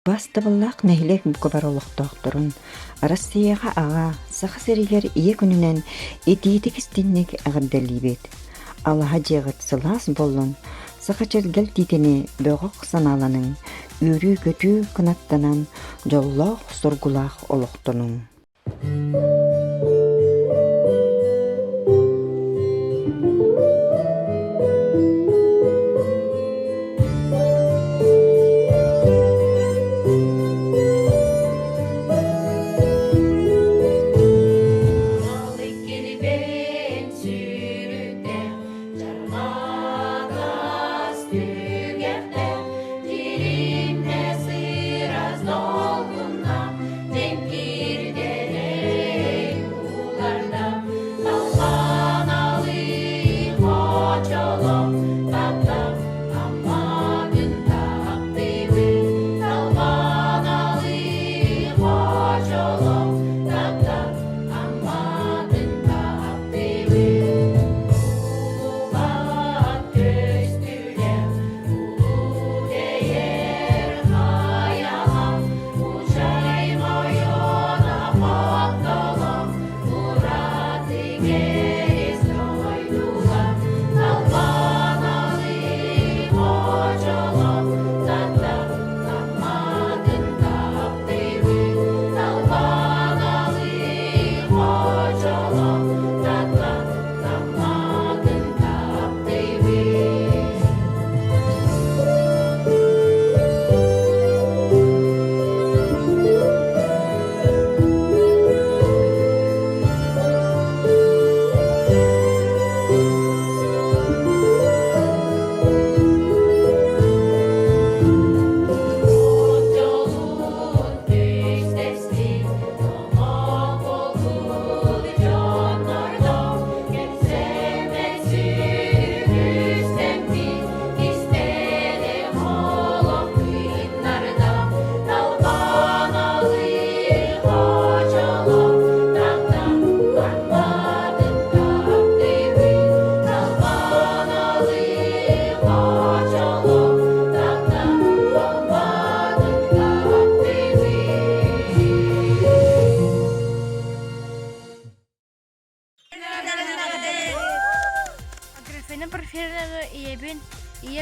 Бастабыллаах нэһилек көбөр олохтоохторун Арассыыйаға аға Саха сэригэр күнүнэн итиити кистинник агардалиибит. Алаха дьиэҕит сылаас боллун Саха чэргэл титини бөҕөх санааланын үөрүү көтүү кынаттанан дьоллоох сургулаах олохтонун.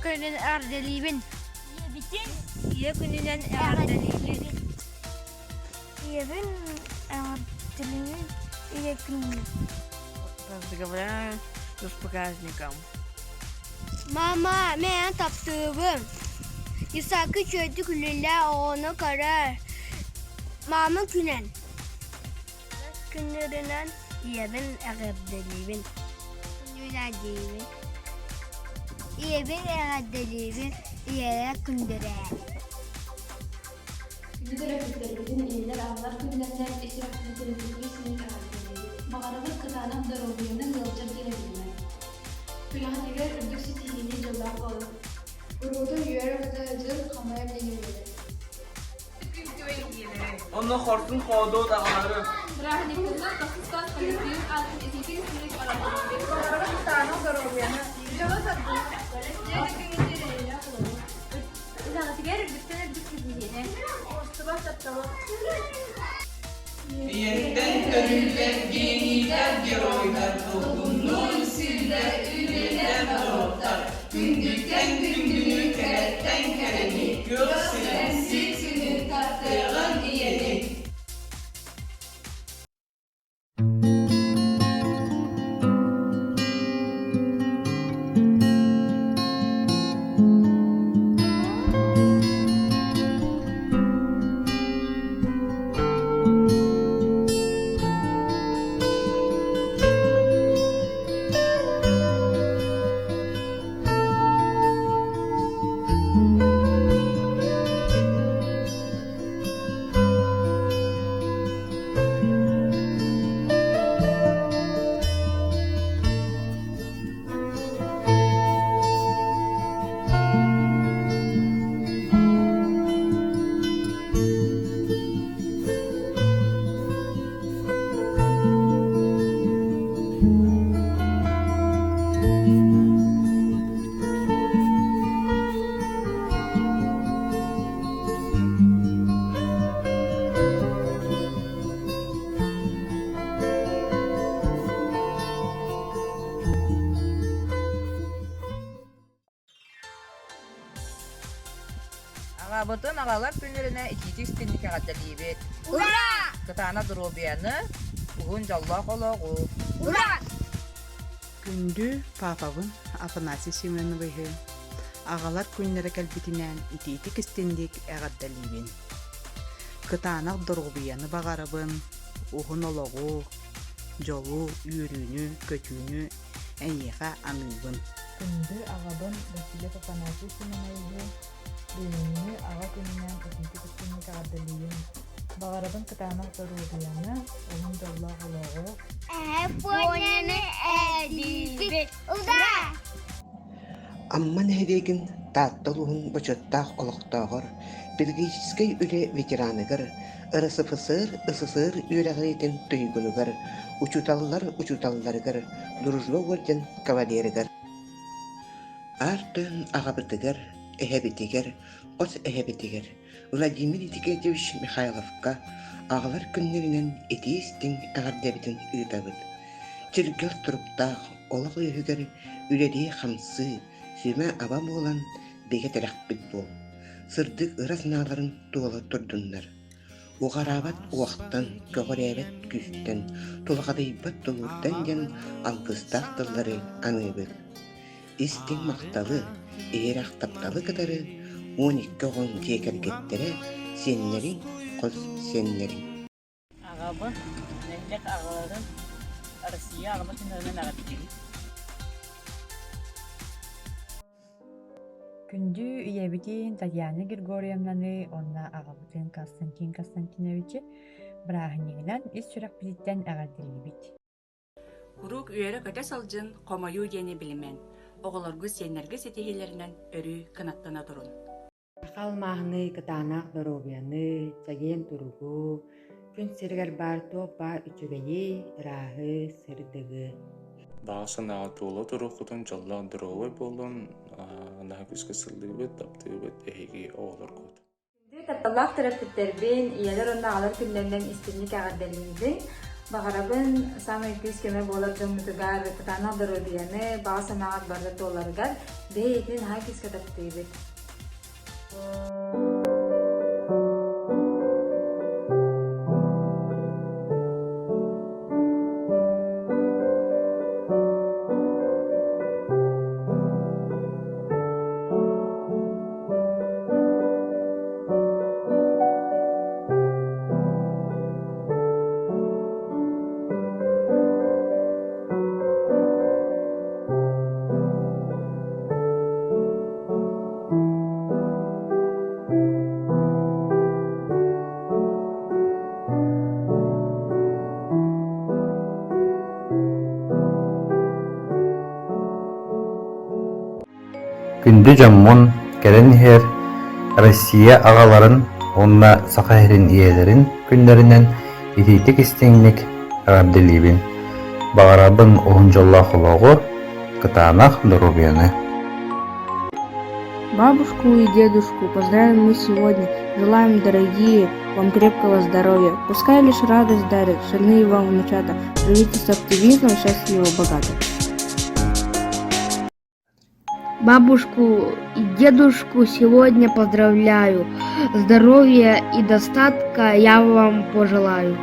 Күнүнэн ардалибин. Күнүнэн ардалибин. Поздравляю с праздником. Мама, мен таптыбым. Исакы чөйдü күлүлэ ону кара. Мама күнен. Күнүнэн ебин ардалибин. Күнүнэн İyebin eğaddelibin iyere kündüre. Kündüre kündürümüzün iyiler ağlar kündürler esiraklı televizyonu ismini karakterleri. Mağaralık kıtanan darobiyonun yılcır gelebilmez. Külahan eger ürdük sitihini yıllar olur. Urudun yüyere kıtacıl kamaya bilinirler. Onu hortun kodu dağları. Rahnikızı kasıstan kalifiyun altın etikin sürük alatları. Mağaralık kıtanan darobiyonu. Yola tatlı. Yeniden körüller, giyinler, geroylar, toplumlu siller, ünlüler, dorotlar. Gündükten gündünü, keretten kereni, göksülen sitini, tatlığın iyeni. Агабытын агалар күнүнэн итии истиңник агадалибет. Ура! Кытана дробияны угун жаллах олагу. Ура! Күндү папабын Афанасий Семеновыйы агалар күннере кэлбитинэн итиитик истиңник агадалибин. Кытанак дробияны багарабын угун олагу, жолу, үйрүүнү, көтүүнү эйеха аныбын. Күндү агабын Василев Афанасий Семеновыйы бэлэмнээтэ ага күнүнэн итиитик истиңник агадалибин. Багарабын кытанак дробияны угун жаллах олагу. Эфонены эдибит. Ура! Амман хедегин таатталуһун бочоттаах олохтоогор педагогической үле ветераныгар РСФСР СССР үрэҕиитин түйгүнүгар учуталларыгар дружбогорден кавалеригар артын агабытыгар эһэбитигер ос эһэбитигер Владимир Никитич Михайловка агалар күннеринен этиистиң агардебитин ыытабыт чиргел туруптаах олох үйүгер үледии хамсы сүймэ аба болан беге терахпит бол. Сырдык ырасналарын туола турдуннар. Угарабат уақтан, көгөребет күстен, тулғадайбат тулурдан ден алгыстақ тыллары аныбыт. Истиң мақталы, эйрах тапталы кыдары, 12 оғын текергеттері, сеннерин, қос сеннерин. Агабын, нәйлек агаларын, Арассыыйа агабын күнүнэн агадалибин. Күндү үйебитин Татьяна Григорьевнаны онна агабытын Константин Константиновичи брахынигинан ис сүрэхтэн агадалибит. Курук үйөрө көтө салжын комою дени билимен. Оголоргу сеннерге сетихилеринен өрү канаттана турун. Қалмағыны кытанақ доробияны, цаген туругу, күн сиргер бар топ бар үчүгейи, рахы, сырдыгы. Бағасынаға толы тұрықытын жаллақ дыровай болын, нағыскы сылдыбет, таптыбет, әйге оғылар көт. Тапталлақ тәрәптеттербен, ийэлэрин алар күннэнэн истиңник агадалибин. Бағарабын самый күз кеме болар жомутугар кытанақ доробияны, бағасынағат барды толарыгар, бейтін хай күзгі таптыбет. Күндү жаммон келенхер Россия агаларын онна Саха ийэлэрин күннеринен итиитик истиңник агардалибин. Багарабын оғынжаллах олагу кытанах доробияны. Бабушку и дедушку поздравим мы сегодня. Желаем, дорогие, вам крепкого здоровья. Пускай лишь радость дарит, шальные вам внучата. Живите с оптимизмом, счастливо, богато. Бабушку и дедушку сегодня поздравляю. Здоровья и достатка я вам пожелаю.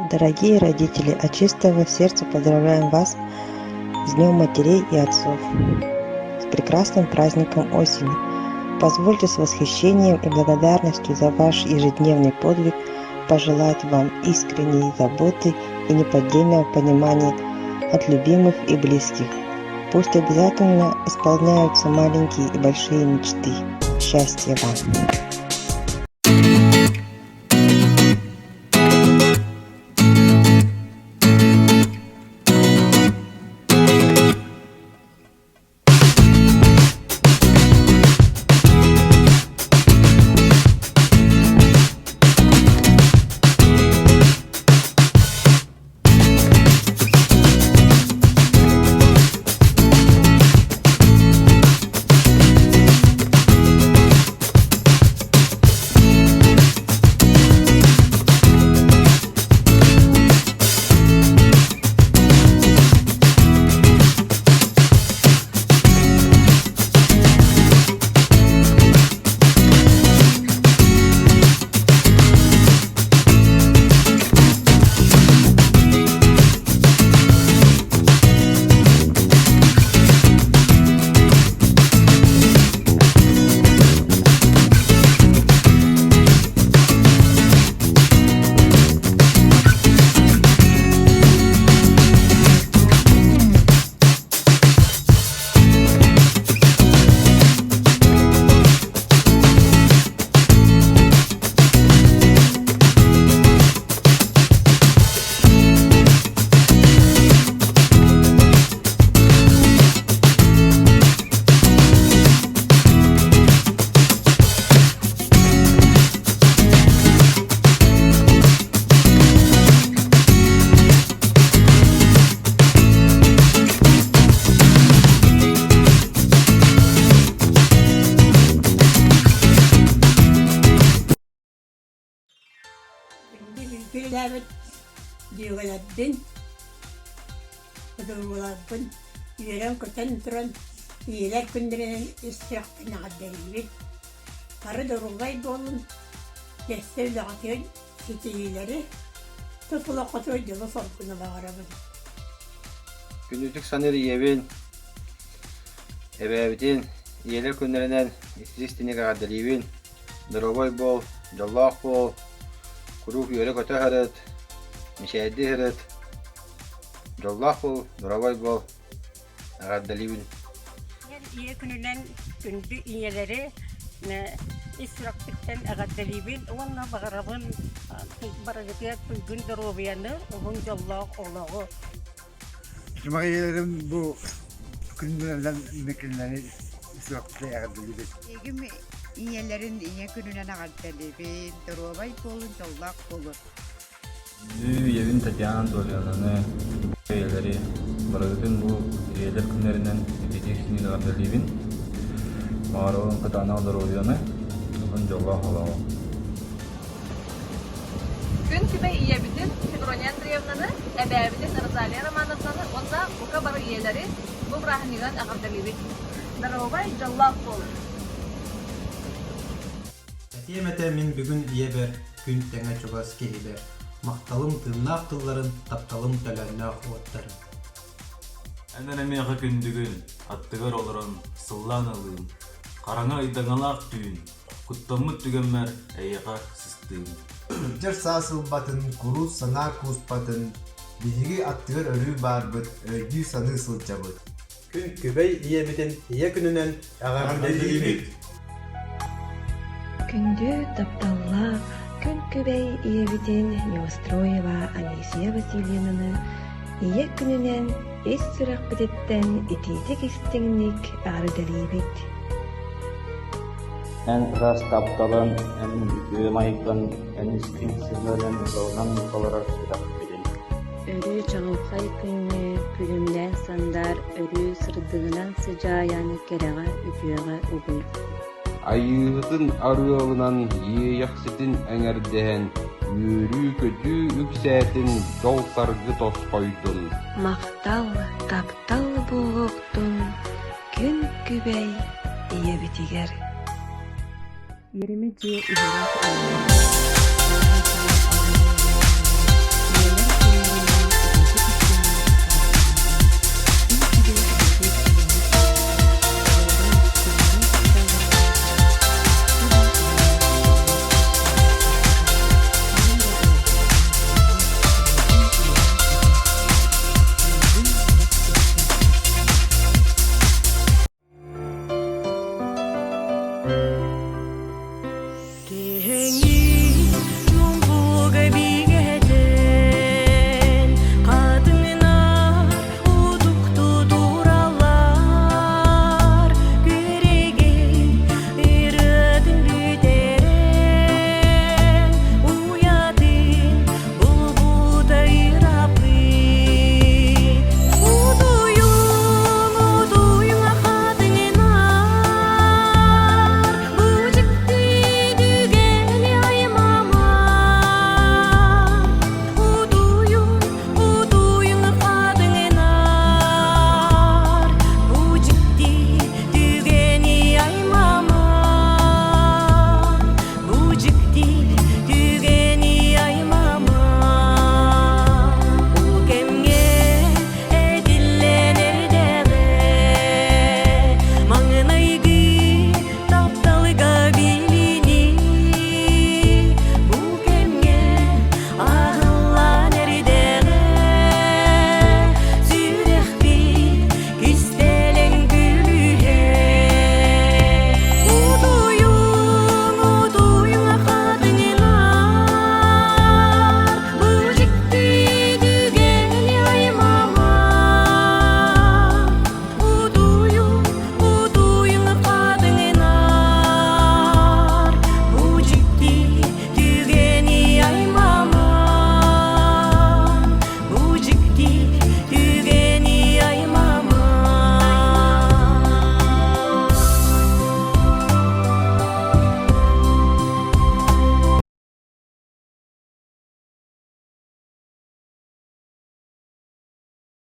Дорогие родители, от чистого сердца поздравляем вас с Днем матерей и отцов, с прекрасным праздником осени. Позвольте с восхищением и благодарностью за ваш ежедневный подвиг пожелать вам искренней заботы и неподдельного понимания от любимых и близких. Пусть обязательно исполняются маленькие и большие мечты. Счастья вам! bilabet diyorlardan. Doğrulardan yürüyen köten turan iyiler günlerinin istirahatına kadar para doğrulay bolun. Geçse dağıtıyor siteyileri. Tutula katıyor yolu salkına bağırabın. Günlük sanır yevin ebevdin iyiler günlerinden istirahatına kadar Дорогой бол, жаллах бол, курук үйрек өте хырыт, мишәйді хырыт, жаллах бол, дорогой бол, ағаддалибін. Ие күнүнэн күндү ийэлэри сүрэхтэн ағаддалибин, уонна бағарабын барагытыят күн доробияны, уғын жаллах олағы. Жұмаға ийэлэрин бұл күнүнэн мекенләни сүрэхтэн ағаддалибин. ийэлэрин ийэ күнүнэн ағаддалибин, доробай болун, жаллах болун. Евин Татьяна Анатольевнаны ийэлэри барагытын бұл ийэлэр күннеринен итии ағаддалибин. Мағарабын кытаанақ здоровьяны, уғын жаллах олағы. Күн күбэй ийэбитин Федрония Андреевнаны, әбәбитин Розалия Романовнаны, онда бука бары ийэлэри бұл рахниган ағаддалибин. Доробай жаллах болун. Тиемете мин бүгүн иебер күн теңе чугас кейбер. Макталым тыннак тылларын, тапталым төлөннак оттарын. Әнәне мега күндүгүн, аттыгар олорон сыллан алым. Караңа идаңалак түйүн, куттамыт түгенмер әйяка сыстыым. Жер сасыл батын, куру сана кус батын, биһиги аттыгар өрүү барбыт, өйдүү саны сылжабыт. Күн күбэй иебитин ие күнүнэн ағаддалибин. Күндү тапталла, күн күбэй иебитин Неустроева Анисия Васильевнаны ие күнүнэн эс сүрэхбитеттен итиитик истиңник ағаддалибит. Эн раз тапталан, эн майган, эн истиңсizлерин жолынан колорар сүрэхбитин. Өрү чаңылхай күнне күлүмден сандар өрү сырдыгынан сыжаяны кереға үтүеға угуй. Айыгытын арыалынан ейяқсытын әңәрдәһән, үрі көтü үксәтін жол саргы тосқойдun. Мақтал, таптал болуқтun, күн күбәй иебитигер. Yerime C ihraç olmalı.